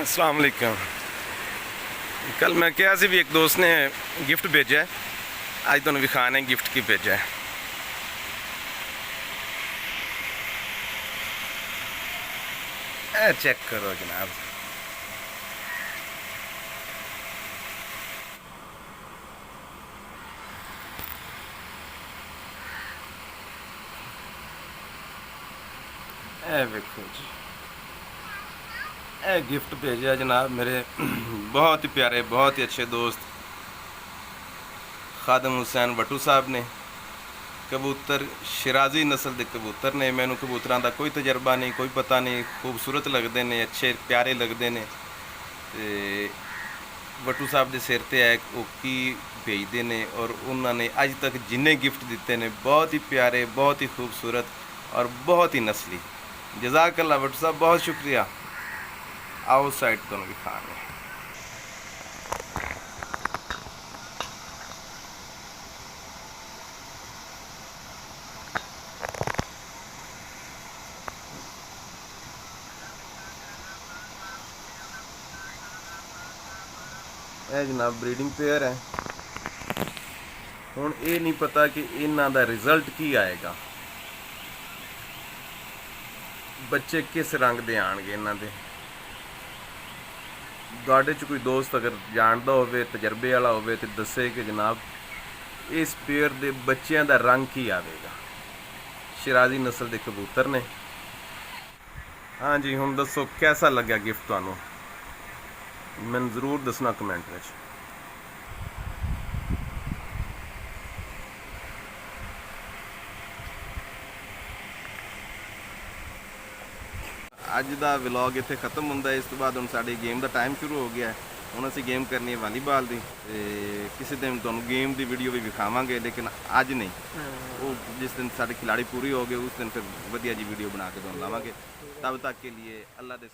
अस्सलाम वालेकुम। कल मैं क्या सी भी एक दोस्त ने गिफ्ट भेजा है, आज तो विखान है गिफ्ट की भेजा है। चेक करो जनाब, देखो जी, ए गिफ्ट भेजा जनाब मेरे बहुत ही प्यारे, बहुत ही अच्छे दोस्त खादम हुसैन भट्टू साहब ने। कबूतर शिराजी नस्ल के कबूतर ने। मैनू कबूतरों का कोई तजर्बा नहीं, कोई पता नहीं, खूबसूरत लगते हैं, अच्छे प्यारे लगते हैं। भट्टू साहब के सिर ते है वो की भेजते हैं और उन्होंने अज तक जिन्ने गिफ्ट दिते हैं बहुत ही प्यारे, बहुत ही खूबसूरत और बहुत ही नस्ली। जज़ाकल्लाह भट्टू साहब, बहुत शुक्रिया। आओ साइड तो दिखाने। ਇਹ जनाब ब्रीडिंग पेयर है। हुण ये नहीं पता कि इन्हां दा रिजल्ट की आएगा, बच्चे किस रंग दे आणगे इन्हां दे। तुहाडे च कोई दोस्त अगर जानदा होवे, तजर्बे वाला होवे तो दसे कि जनाब इस पेयर दे बच्चों का रंग की आवेगा। शिराजी नस्ल के कबूतर ने। हाँ जी, हुण दसो कैसा लग्या गिफ्ट तुहानू, मैनूं जरूर दसना कमेंट में। अज का व्लॉग इत्थे खत्म होंदा है। इस तो बाद हुण साडी गेम का टाइम शुरू हो गया है। हुण असीं गेम करनी है वालीबाल की। किसी दिन तुहानूं गेम की वीडियो भी विखावांगे, लेकिन अज नहीं। वो जिस दिन साडे खिलाड़ी पूरी हो गए उस दिन फिर वधिया जी वीडियो बना के तुहानूं लावांगे। तब तक के लिए अल्लाह दे